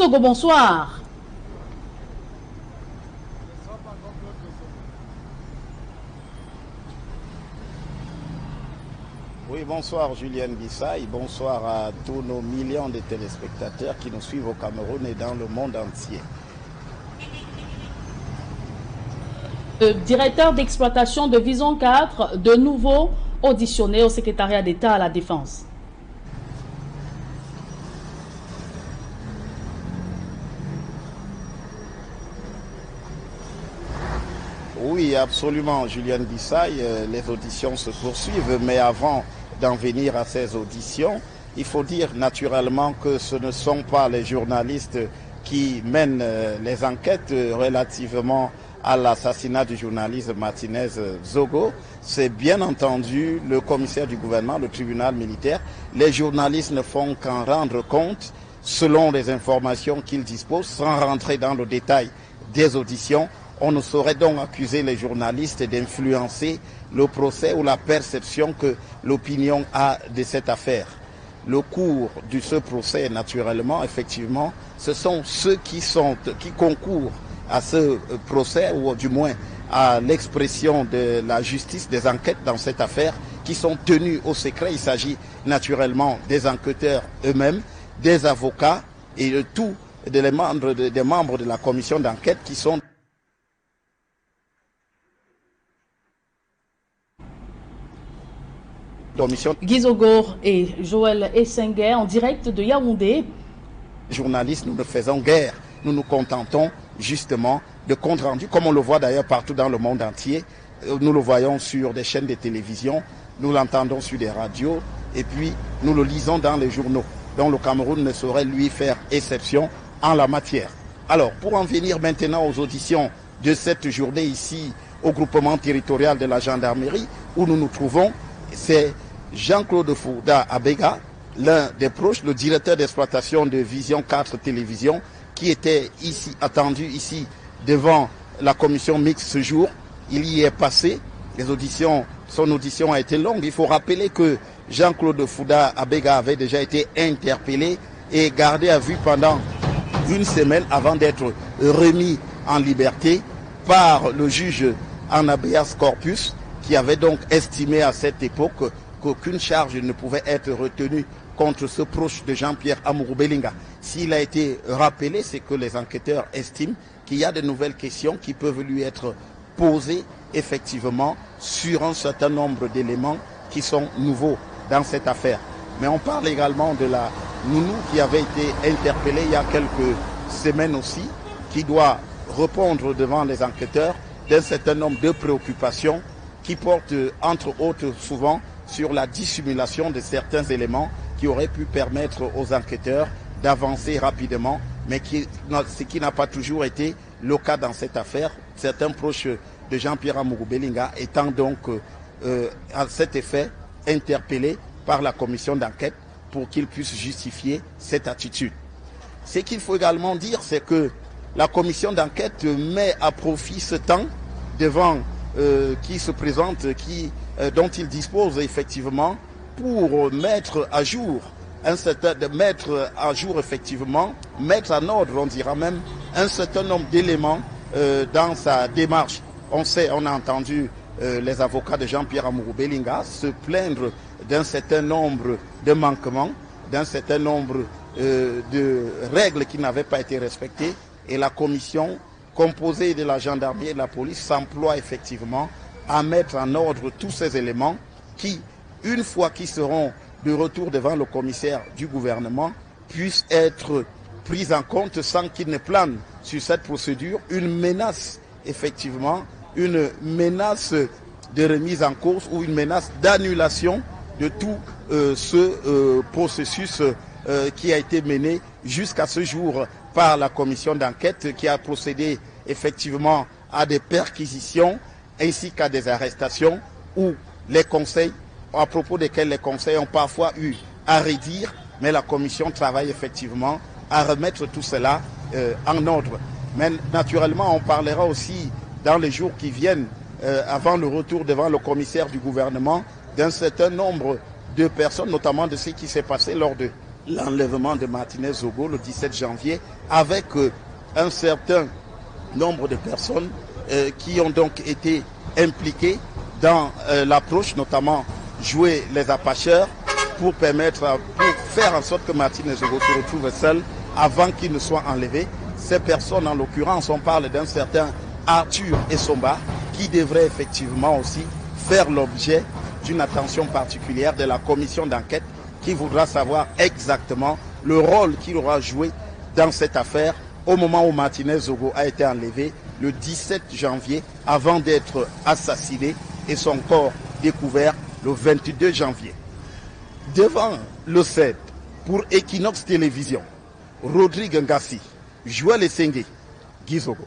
Gizogo, bonsoir. Oui, bonsoir Julienne Bissaï, bonsoir à tous nos millions de téléspectateurs qui nous suivent au Cameroun et dans le monde entier. Le directeur d'exploitation de Vision 4, de nouveau auditionné au secrétariat d'État à la Défense. Oui, absolument, Julienne Bissaï, les auditions se poursuivent, mais avant d'en venir à ces auditions, il faut dire naturellement que ce ne sont pas les journalistes qui mènent les enquêtes relativement à l'assassinat du journaliste Martinez Zogo. C'est bien entendu le commissaire du gouvernement, le tribunal militaire. Les journalistes ne font qu'en rendre compte selon les informations qu'ils disposent, sans rentrer dans le détail des auditions. On ne saurait donc accuser les journalistes d'influencer le procès ou la perception que l'opinion a de cette affaire. Le cours de ce procès, naturellement, effectivement, ce sont ceux qui concourent à ce procès, ou du moins à l'expression de la justice des enquêtes dans cette affaire, qui sont tenus au secret. Il s'agit naturellement des enquêteurs eux-mêmes, des avocats et de tous des membres de la commission d'enquête qui sont Gizogo et Joël Essenger en direct de Yaoundé. Journalistes, nous ne faisons guère. Nous nous contentons justement de comptes rendus, comme on le voit d'ailleurs partout dans le monde entier. Nous le voyons sur des chaînes de télévision, nous l'entendons sur des radios, et puis nous le lisons dans les journaux. Donc le Cameroun ne saurait lui faire exception en la matière. Alors, pour en venir maintenant aux auditions de cette journée ici, au groupement territorial de la gendarmerie, où nous nous trouvons, c'est Jean-Claude Fouda Abega, l'un des proches, le directeur d'exploitation de Vision 4 Télévision, qui était ici, attendu ici devant la commission mixte ce jour. Il y est passé. Son audition a été longue. Il faut rappeler que Jean-Claude Fouda Abega avait déjà été interpellé et gardé à vue pendant une semaine avant d'être remis en liberté par le juge en habeas corpus, qui avait donc estimé à cette époque qu'aucune charge ne pouvait être retenue contre ce proche de Jean-Pierre Amourou Belinga. S'il a été rappelé, c'est que les enquêteurs estiment qu'il y a de nouvelles questions qui peuvent lui être posées effectivement sur un certain nombre d'éléments qui sont nouveaux dans cette affaire. Mais on parle également de la nounou qui avait été interpellée il y a quelques semaines aussi, qui doit répondre devant les enquêteurs d'un certain nombre de préoccupations qui portent entre autres souvent sur la dissimulation de certains éléments qui auraient pu permettre aux enquêteurs d'avancer rapidement, mais ce qui n'a pas toujours été le cas dans cette affaire. Certains proches de Jean-Pierre Amourou Belinga étant donc à cet effet interpellés par la commission d'enquête pour qu'ils puissent justifier cette attitude. Ce qu'il faut également dire, c'est que la commission d'enquête met à profit ce temps devant qui se présente, dont il dispose effectivement pour mettre à jour effectivement, mettre en ordre, on dira même, un certain nombre d'éléments dans sa démarche. On a entendu les avocats de Jean-Pierre Amourou Belinga se plaindre d'un certain nombre de manquements, d'un certain nombre de règles qui n'avaient pas été respectées, et la commission composée de la gendarmerie et de la police s'emploie effectivement à mettre en ordre tous ces éléments qui, une fois qu'ils seront de retour devant le commissaire du gouvernement, puissent être pris en compte sans qu'il ne plane sur cette procédure une menace, effectivement, une menace de remise en cause ou une menace d'annulation de tout ce processus qui a été mené jusqu'à ce jour par la commission d'enquête, qui a procédé effectivement à des perquisitions ainsi qu'à des arrestations où les conseils, à propos desquels les conseils ont parfois eu à redire, mais la commission travaille effectivement à remettre tout cela en ordre. Mais naturellement, on parlera aussi dans les jours qui viennent, avant le retour devant le commissaire du gouvernement, d'un certain nombre de personnes, notamment de ce qui s'est passé lors de l'enlèvement de Martinez Zogo le 17 janvier avec un certain nombre de personnes qui ont donc été impliquées dans l'approche, notamment jouer les apacheurs pour faire en sorte que Martinez Zogo se retrouve seul avant qu'il ne soit enlevé. Ces personnes, en l'occurrence, on parle d'un certain Arthur Essomba qui devrait effectivement aussi faire l'objet d'une attention particulière de la commission d'enquête qui voudra savoir exactement le rôle qu'il aura joué dans cette affaire au moment où Martinez Zogo a été enlevé le 17 janvier avant d'être assassiné et son corps découvert le 22 janvier. Devant le set pour Equinox Télévision, Rodrigue Ngassi, Joël Essengue, Guy Zogo.